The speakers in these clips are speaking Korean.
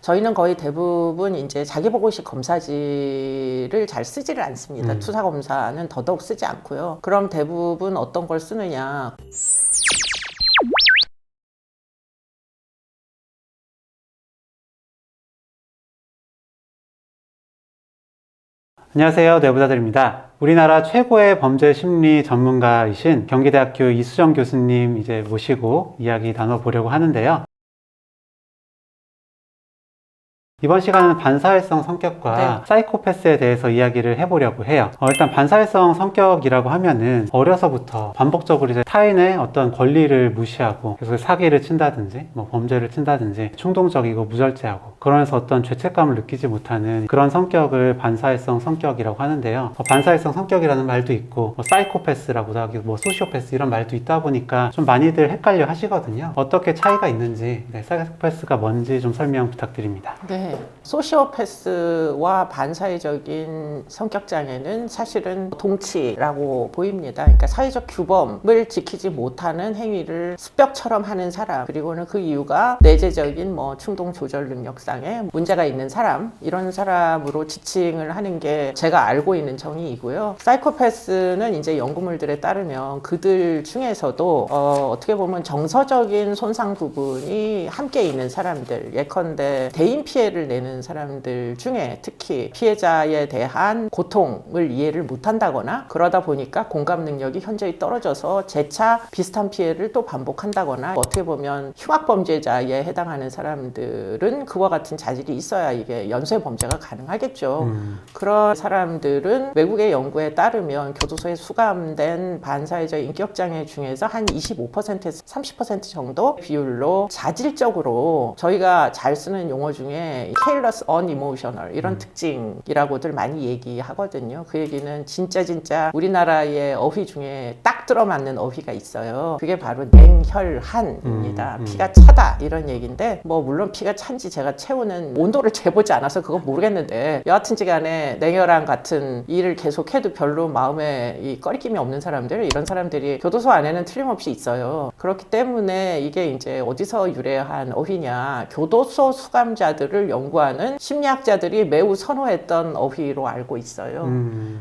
저희는 거의 대부분 이제 자기보고식 검사지를 잘 쓰지를 않습니다. 투사 검사는 더더욱 쓰지 않고요. 그럼 대부분 어떤 걸 쓰느냐? 안녕하세요. 내부자들입니다. 우리나라 최고의 범죄 심리 전문가이신 경기대학교 이수정 교수님 이제 모시고 이야기 나눠보려고 하는데요. 이번 시간은 반사회성 성격과 사이코패스에 대해서 이야기를 해보려고 해요. 일단 반사회성 성격이라고 하면은 어려서부터 반복적으로 이제 타인의 어떤 권리를 무시하고 계속 사기를 친다든지 범죄를 친다든지 충동적이고 무절제하고 그러면서 어떤 죄책감을 느끼지 못하는 그런 성격을 반사회성 성격이라고 하는데요. 반사회성 성격이라는 말도 있고 사이코패스라고도 하고 소시오패스 이런 말도 있다 보니까 좀 많이들 헷갈려 하시거든요. 어떻게 차이가 있는지 사이코패스가 뭔지 좀 설명 부탁드립니다. 네. 소시오패스와 반사회적인 성격장애는 사실은 동치라고 보입니다. 그러니까 사회적 규범을 지키지 못하는 행위를 습벽처럼 하는 사람, 그리고는 그 이유가 내재적인 충동 조절 능력상에 문제가 있는 사람, 이런 사람으로 지칭을 하는 게 제가 알고 있는 정의이고요. 사이코패스는 이제 연구물들에 따르면 그들 중에서도 어떻게 보면 정서적인 손상 부분이 함께 있는 사람들, 예컨대 대인 피해를 내는 사람들 중에 특히 피해자에 대한 고통을 이해를 못한다거나 그러다 보니까 공감 능력이 현저히 떨어져서 재차 비슷한 피해를 또 반복한다거나 어떻게 보면 흉악범죄자에 해당하는 사람들은 그와 같은 자질이 있어야 이게 연쇄 범죄가 가능하겠죠. 그런 사람들은 외국의 연구에 따르면 교도소에 수감된 반사회적 인격장애 중에서 한 25%에서 30% 정도 비율로 자질적으로 저희가 잘 쓰는 용어 중에 careless, unemotional 이런 특징이라고들 많이 얘기하거든요. 그 얘기는 진짜 우리나라의 어휘 중에 딱 들어맞는 어휘가 있어요. 그게 바로 냉혈한입니다. 피가 차다 이런 얘기인데 물론 피가 찬지 제가 채우는 온도를 재보지 않아서 그건 모르겠는데 여하튼지 간에 냉혈한 같은 일을 계속해도 별로 마음에 이 꺼리낌이 없는 사람들, 이런 사람들이 교도소 안에는 틀림없이 있어요. 그렇기 때문에 이게 이제 어디서 유래한 어휘냐, 교도소 수감자들을 연구하는 심리학자들이 매우 선호했던 어휘로 알고 있어요.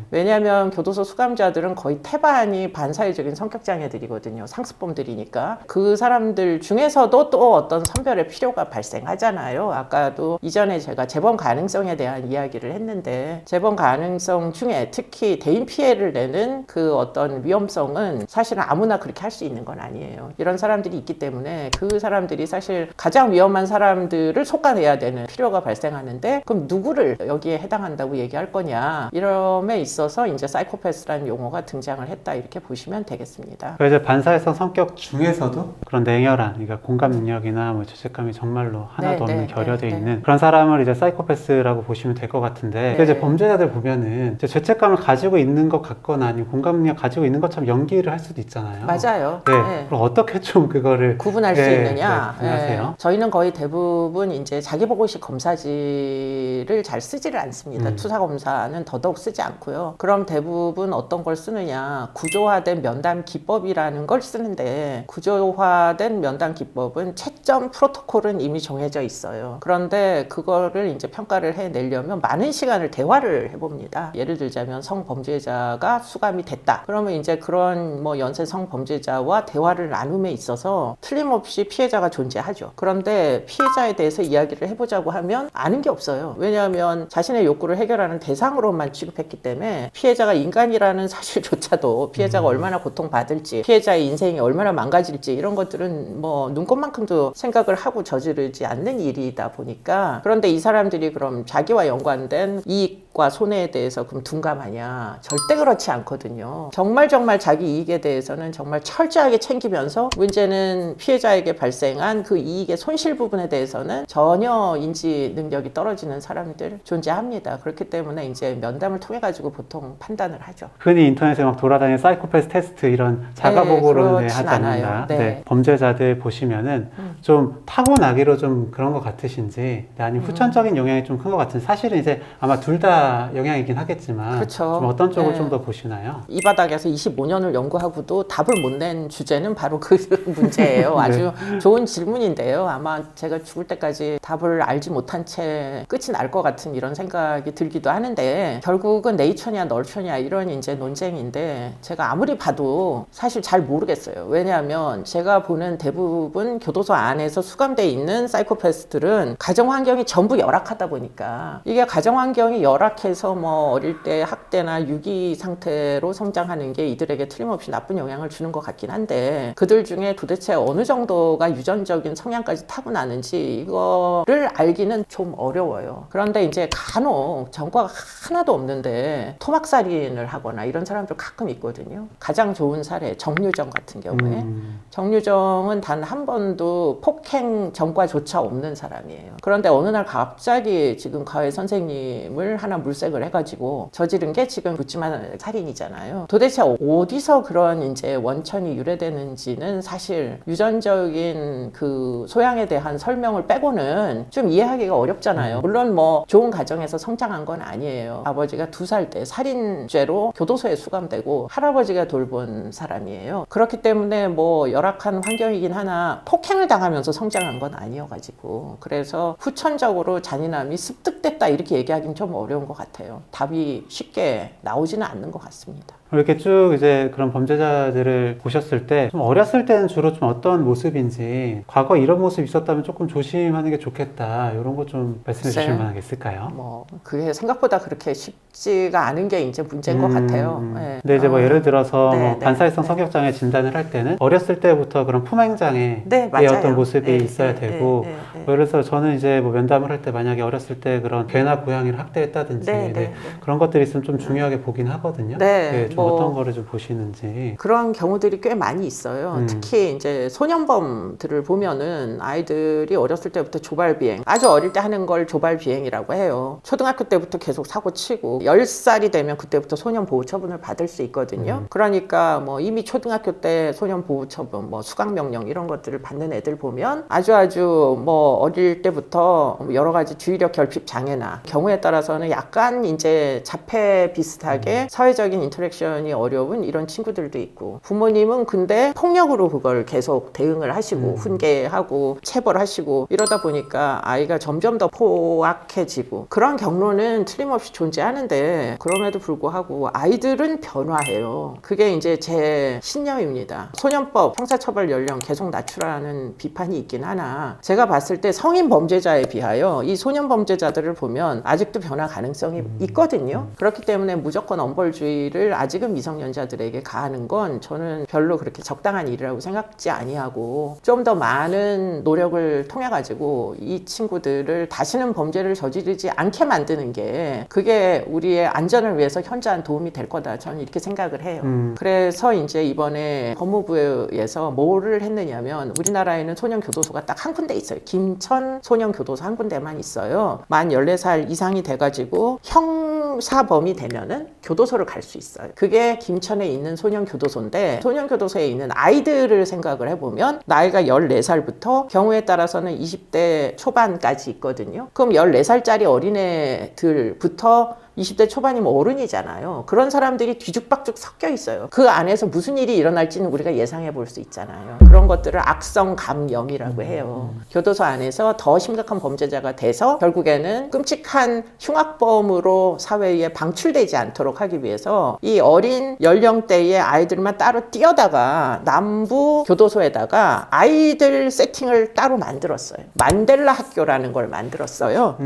왜냐하면 교도소 수감자들은 거의 태반이 반사회적인 성격장애들이거든요. 상습범들이니까. 그 사람들 중에서도 또 어떤 선별의 필요가 발생하잖아요. 아까도 이전에 제가 재범 가능성에 대한 이야기를 했는데 재범 가능성 중에 특히 대인 피해를 내는 그 어떤 위험성은 사실은 아무나 그렇게 할 수 있는 건 아니에요. 이런 사람들이 있기 때문에 그 사람들이 사실 가장 위험한 사람들을 속아내야 되는 필요가 발생하는데 그럼 누구를 여기에 해당한다고 얘기할 거냐, 이럼에 있어서 이제 사이코패스라는 용어가 등장을 했다, 이렇게 보시면 되겠습니다. 이제 반사회성 성격 중에서도 그런 냉혈한, 그러니까 공감 능력이나 죄책감이 정말로 하나도 없는 결여되어 있는 그런 사람을 이제 사이코패스라고 보시면 될 것 같은데 이제 범죄자들 보면은 이제 죄책감을 가지고 있는 것 같거나 아니면 공감 능력 가지고 있는 것처럼 연기를 할 수도 있잖아요. 맞아요. 그럼 어떻게 좀 그거를 구분할 수 있느냐? 구분하세요? 저희는 거의 대부분 이제 자기보고식 검사지를 잘 쓰지를 않습니다. 투사 검사는 더더욱 쓰지 않고요. 그럼 대부분 어떤 걸 쓰느냐? 구조화된 면담 기법이라는 걸 쓰는데, 구조화된 면담 기법은 채점 프로토콜은 이미 정해져 있어요. 그런데 그거를 이제 평가를 해내려면 많은 시간을 대화를 해봅니다. 예를 들자면 성범죄자가 수감이 됐다. 그러면 이제 그런 연쇄 성범죄자와 대화를 나눔에 있어서 틀림없이 피해자가 존재하죠. 그런데 피해자에 대해서 이야기를 해보자고 하면 아는 게 없어요. 왜냐하면 자신의 욕구를 해결하는 대상으로만 취급했기 때문에 피해자가 인간이라는 사실조차도 피해자가 얼마나 고통받을지, 피해자의 인생이 얼마나 망가질지 이런 것들은 눈꼽만큼도 생각을 하고 저지르지 않는 일이다 보니까, 그런데 이 사람들이 그럼 자기와 연관된 이익과 손해에 대해서 그럼 둔감하냐? 절대 그렇지 않거든요. 정말 자기 이익에 대해서는 정말 철저하게 챙기면서 문제는 피해자에게 발생한 그 이익의 손실 부분에 대해서는 전혀 인지 능력이 떨어지는 사람들 존재합니다. 그렇기 때문에 이제 면담을 통해 가지고 보통 판단을 하죠. 흔히 인터넷에 막 돌아다니는 사이코패스 테스트 이런 자가보고를 하지 않는다. 범죄자들 보시면은 좀 타고나기로 좀 그런 것 같으신지, 아니면 후천적인 영향이 좀 큰 것 같은지. 사실은 이제 아마 둘 다 영향이긴 하겠지만 그렇죠. 좀 어떤 쪽을 좀 더 보시나요? 이 바닥에서 25년을 연구하고도 답을 못 낸 주제는 바로 그 문제예요. 아주 좋은 질문인데요. 아마 제가 죽을 때까지 답을 알 알지 못한 채 끝이 날 것 같은 이런 생각이 들기도 하는데, 결국은 네이처냐 널처냐 이런 이제 논쟁인데, 제가 아무리 봐도 사실 잘 모르겠어요. 왜냐하면 제가 보는 대부분 교도소 안에서 수감돼 있는 사이코패스들은 가정 환경이 전부 열악하다 보니까, 이게 가정 환경이 열악해서 뭐 어릴 때 학대나 유기 상태로 성장하는 게 이들에게 틀림없이 나쁜 영향을 주는 것 같긴 한데, 그들 중에 도대체 어느 정도가 유전적인 성향까지 타고나는지 이거를 알기는 좀 어려워요. 그런데 이제 간혹 전과가 하나도 없는데 토막살인을 하거나 이런 사람들 가끔 있거든요. 가장 좋은 사례 정유정 같은 경우에, 정유정은 단 한 번도 폭행 전과조차 없는 사람이에요. 그런데 어느 날 갑자기 지금 가해 선생님을 하나 물색을 해가지고 저지른 게 지금 묻지만 살인이잖아요. 도대체 어디서 그런 이제 원천이 유래되는지는 사실 유전적인 그 소양에 대한 설명을 빼고는 좀 이해하기가 어렵잖아요. 물론 뭐 좋은 가정에서 성장한 건 아니에요. 아버지가 2살 때 살인죄로 교도소에 수감되고 할아버지가 돌본 사람이에요. 그렇기 때문에 뭐 열악한 환경이긴 하나 폭행을 당하면서 성장한 건 아니어가지고, 그래서 후천적으로 잔인함이 습득됐다 이렇게 얘기하기는 좀 어려운 것 같아요. 답이 쉽게 나오지는 않는 것 같습니다. 이렇게 쭉 이제 그런 범죄자들을 보셨을 때 좀 어렸을 때는 주로 좀 어떤 모습인지, 과거 이런 모습이 있었다면 조금 조심하는 게 좋겠다, 이런 거 좀 말씀해 주실 만한 게 있을까요? 뭐 그게 생각보다 그렇게 쉽지가 않은 게 이제 문제인 것 같아요. 네. 근데 이제 뭐 예를 들어서 네, 뭐 네, 반사회성 네. 성격장애 진단을 할 때는 어렸을 때부터 그런 품행장애의 네, 맞아요. 어떤 모습이 네, 있어야 네, 되고, 네, 네. 뭐 예를 들어서 저는 이제 뭐 면담을 할 때 만약에 어렸을 때 그런 개나 고양이를 학대했다든지 네, 네, 그런 것들이 있으면 좀 중요하게 보긴 하거든요. 네, 좀 뭐 어떤 거를 좀 보시는지. 그런 경우들이 꽤 많이 있어요. 특히 이제 소년범들을 보면은 아이들이 어렸을 때부터 조발비행, 아주 어릴 때 하는 걸 조발비행이라고 해요. 초등학교 때부터 계속 사고 치고 10살이 되면 그때부터 소년보호처분을 받을 수 있거든요. 그러니까 뭐 이미 초등학교 때 소년보호처분, 뭐 수강명령 이런 것들을 받는 애들 보면 아주 뭐 어릴 때부터 여러 가지 주의력 결핍 장애나 경우에 따라서는 약간 이제 자폐 비슷하게 사회적인 인터랙션이 어려운 이런 친구들도 있고, 부모님은 근데 폭력으로 그걸 계속 대응을 하시고 훈계하고 체벌하시고 이러다 보니까 아이가 점점 더 포악해지고, 그런 경로는 틀림없이 존재하는데, 그럼에도 불구하고 아이들은 변화해요. 그게 이제 제 신념입니다. 소년법 형사처벌 연령 계속 낮추라는 비판이 있긴 하나, 제가 봤을 때 성인 범죄자에 비하여 이 소년 범죄자들을 보면 아직도 변화 가능성이 있거든요. 그렇기 때문에 무조건 엄벌주의를 아직은 미성년자들에게 가하는 건 저는 별로 그렇게 적당한 일이라고 생각지 아니하고, 좀 더 많은 노력을 통해 가지고 이 친구들을 다시는 범죄를 저지르지 않게 만드는 게, 그게 우리의 안전을 위해서 현저한 도움이 될 거다, 저는 이렇게 생각을 해요. 그래서 이제 이번에 법무부에서 뭐를 했느냐면, 우리나라에는 소년교도소가 딱 한 군데 있어요. 김천 소년교도소 한 군데만 있어요. 만 14살 이상이 돼가지고 형사범이 되면은 교도소를 갈 수 있어요. 그게 김천에 있는 소년교도소인데, 소년교도소에 있는 아이들을 생각을 해보면 나이가 14살부터 경우에 따라서는 20대 초반까지 있거든요. 그럼 14살짜리 어린애들부터 20대 초반이면 어른이잖아요. 그런 사람들이 뒤죽박죽 섞여 있어요. 그 안에서 무슨 일이 일어날지는 우리가 예상해 볼 수 있잖아요. 그런 것들을 악성 감염이라고 해요. 교도소 안에서 더 심각한 범죄자가 돼서 결국에는 끔찍한 흉악범으로 사회에 방출되지 않도록 하기 위해서 이 어린 연령대의 아이들만 따로 띄어다가 남부 교도소에다가 아이들 세팅을 따로 만들었어요. 만델라 학교라는 걸 만들었어요.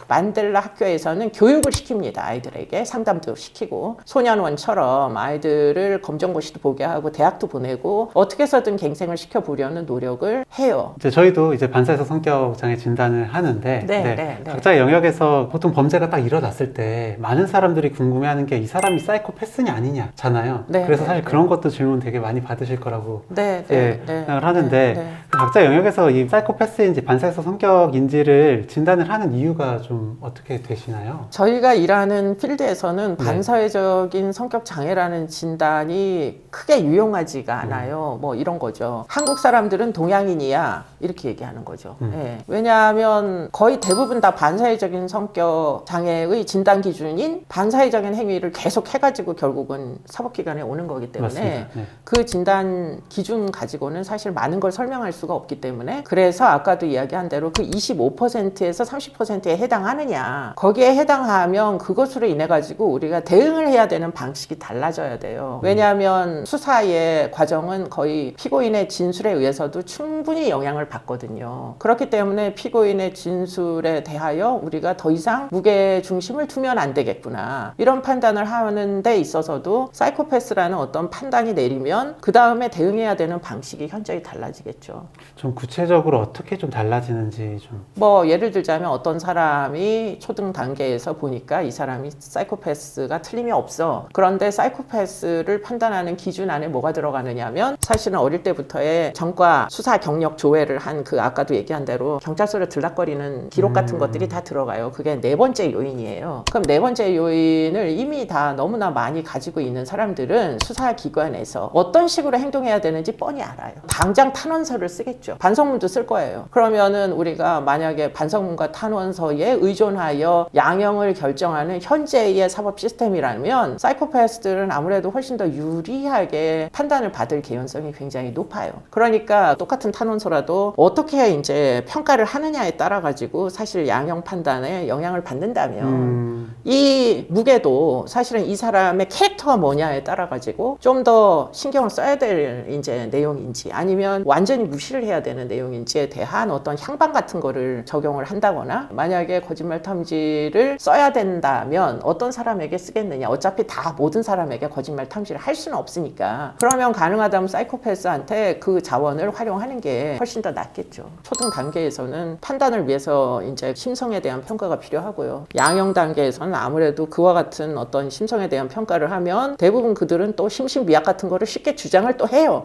만델라 학교에서는 교육을 시킵니다. 아이들에게 상담도 시키고, 소년원처럼 아이들을 검정고시도 보게 하고 대학도 보내고 어떻게 해서든 갱생을 시켜보려는 노력을 해요. 이제 저희도 이제 반사회성 성격 장애 진단을 하는데, 네. 각자의 영역에서 보통 범죄가 딱 일어났을 때 많은 사람들이 궁금해하는 게 이 사람이 사이코패스냐 아니냐잖아요. 그래서 사실 그런 것도 질문 되게 많이 받으실 거라고 생각을 하는데, 각자 영역에서 이 사이코패스인지 반사회성 성격인지를 진단을 하는 이유가 좀 좀 어떻게 되시나요? 저희가 일하는 필드에서는 반사회적인 성격 장애라는 진단이 크게 유용하지가 않아요. 뭐 이런 거죠. 한국 사람들은 동양인이야 이렇게 얘기하는 거죠. 예. 왜냐하면 거의 대부분 다 반사회적인 성격 장애의 진단 기준인 반사회적인 행위를 계속 해가지고 결국은 사법기관에 오는 거기 때문에 맞습니다. 네. 그 진단 기준 가지고는 사실 많은 걸 설명할 수가 없기 때문에 그래서 아까도 이야기한 대로 그 25%에서 30%에 해당하느냐 거기에 해당하면 그것으로 인해 가지고 우리가 대응을 해야 되는 방식이 달라져야 돼요. 왜냐하면 수사의 과정은 거의 피고인의 진술에 의해서도 충분히 영향을 받거든요. 그렇기 때문에 피고인의 진술에 대하여 우리가 더 이상 무게 중심을 두면 안 되겠구나 이런 판단을 하는 데 있어서도 사이코패스라는 어떤 판단이 내리면 그 다음에 대응해야 되는 방식이 현저히 달라지겠죠. 좀 구체적으로 어떻게 좀 달라지는지 좀. 뭐 예를 들자면 어떤 사람이 초등 단계에서 보니까 이 사람이 사이코패스가 틀림이 없어. 그런데 사이코패스를 판단하는 기준 안에 뭐가 들어가느냐면 사실은 어릴 때부터의 전과 수사 경력 조회를 한 그 아까도 얘기한 대로 경찰서를 들락거리는 기록 같은 것들이 다 들어가요. 그게 네 번째 요인이에요. 그럼 네 번째 요인을 이미 다 너무나 많이 가지고 있는 사람들은 수사기관에서 어떤 식으로 행동해야 되는지 뻔히 알아요. 당장 탄원서를 쓰겠죠. 반성문도 쓸 거예요. 그러면은 우리가 만약에 반성문과 탄원서에 의존하여 양형을 결정하는 현재의 사법 시스템이라면 사이코패스들은 아무래도 훨씬 더 유리하게 판단을 받을 개연성이 굉장히 높아요. 그러니까 똑같은 탄원서라도 어떻게 이제 평가를 하느냐에 따라 가지고 사실 양형 판단에 영향을 받는다면 이 무게도 사실은 이 사람의 캐릭터가 뭐냐에 따라 가지고 좀 더 신경을 써야 될 이제 내용인지 아니면 완전히 무시를 해야 되는 내용인지에 대한 어떤 향방 같은 거를 적용을 한다거나 만약에 거짓말 탐지를 써야 된다면 어떤 사람에게 쓰겠느냐 어차피 다 모든 사람에게 거짓말 탐지를 할 수는 없으니까 그러면 가능하다면 사이코패스한테 그 자원을 활용하는 게 훨씬 더 낫겠죠. 초등 단계에서는 판단을 위해서 이제 심성에 대한 평가가 필요하고요. 양형 단계에서는 아무래도 그와 같은 어떤 심성에 대한 평가를 하면 대부분 그들은 또 심신미약 같은 거를 쉽게 주장을 또 해요.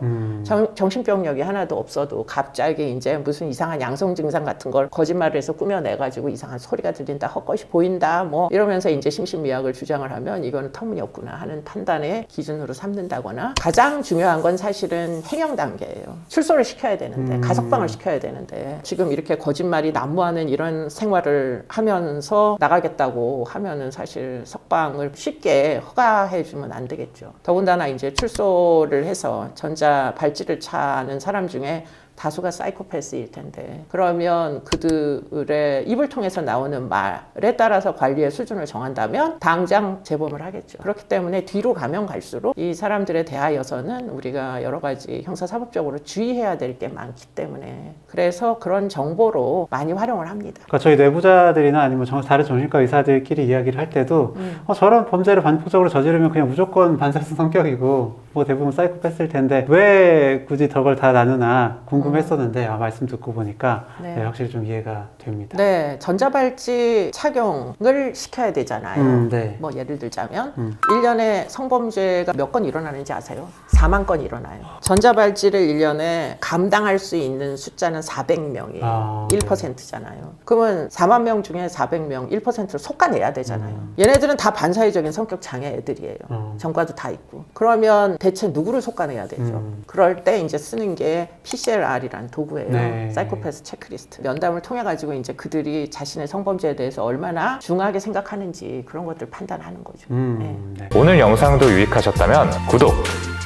정신병력이 하나도 없어도 갑자기 이제 무슨 이상한 양성 증상 같은 걸 거짓말을 해서 꾸며내가지고 이상한 소리가 들린다, 헛것이 보인다, 뭐 이러면서 이제 심신미약을 주장을 하면 이거는 터무니없구나 하는 판단의 기준으로 삼는다거나 가장 중요한 건 사실은 행형 단계예요. 출소를 시켜야 되는데, 가석방을 시켜야 되는데 지금 이렇게 거짓말이 난무하는 이런 생활을 하면서 나가겠다고 하면은 사실 석방을 쉽게 허가해주면 안 되겠죠. 더군다나 이제 출소를 해서 전자 발찌를 차는 사람 중에 다수가 사이코패스일 텐데 그러면 그들의 입을 통해서 나오는 말에 따라서 관리의 수준을 정한다면 당장 재범을 하겠죠. 그렇기 때문에 뒤로 가면 갈수록 이 사람들에 대하여서는 우리가 여러 가지 형사사법적으로 주의해야 될 게 많기 때문에 그래서 그런 정보로 많이 활용을 합니다. 그러니까 저희 내부자들이나 아니면 다른 정신과 의사들끼리 이야기를 할 때도 저런 범죄를 반복적으로 저지르면 그냥 무조건 반사회성 성격이고 뭐 대부분 사이코패스일 텐데 왜 굳이 저걸 다 나누나 궁금했었는데 말씀 듣고 보니까 네, 확실히 좀 이해가 됩니다. 네, 전자발찌 착용을 시켜야 되잖아요. 네. 뭐 예를 들자면 1년에 성범죄가 몇 건 일어나는지 아세요? 4만 건 일어나요. 전자발찌를 1년에 감당할 수 있는 숫자는 400명이에요. 1%잖아요. 그러면 4만 명 중에 400명, 1%를 솎아내야 되잖아요. 얘네들은 다 반사회적인 성격 장애 애들이에요. 전과도 다 있고. 그러면 대체 누구를 솎아내야 되죠? 그럴 때 이제 쓰는 게 PCLR이라는 도구예요. 네. 사이코패스 체크리스트. 면담을 통해 가지고 이제 그들이 자신의 성범죄에 대해서 얼마나 중하게 생각하는지 그런 것들 판단하는 거죠. 네. 네. 오늘 영상도 유익하셨다면 구독,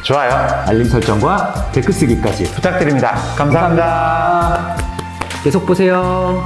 좋아요, 알림 설정과 댓글 쓰기까지 부탁드립니다. 감사합니다. 계속 보세요.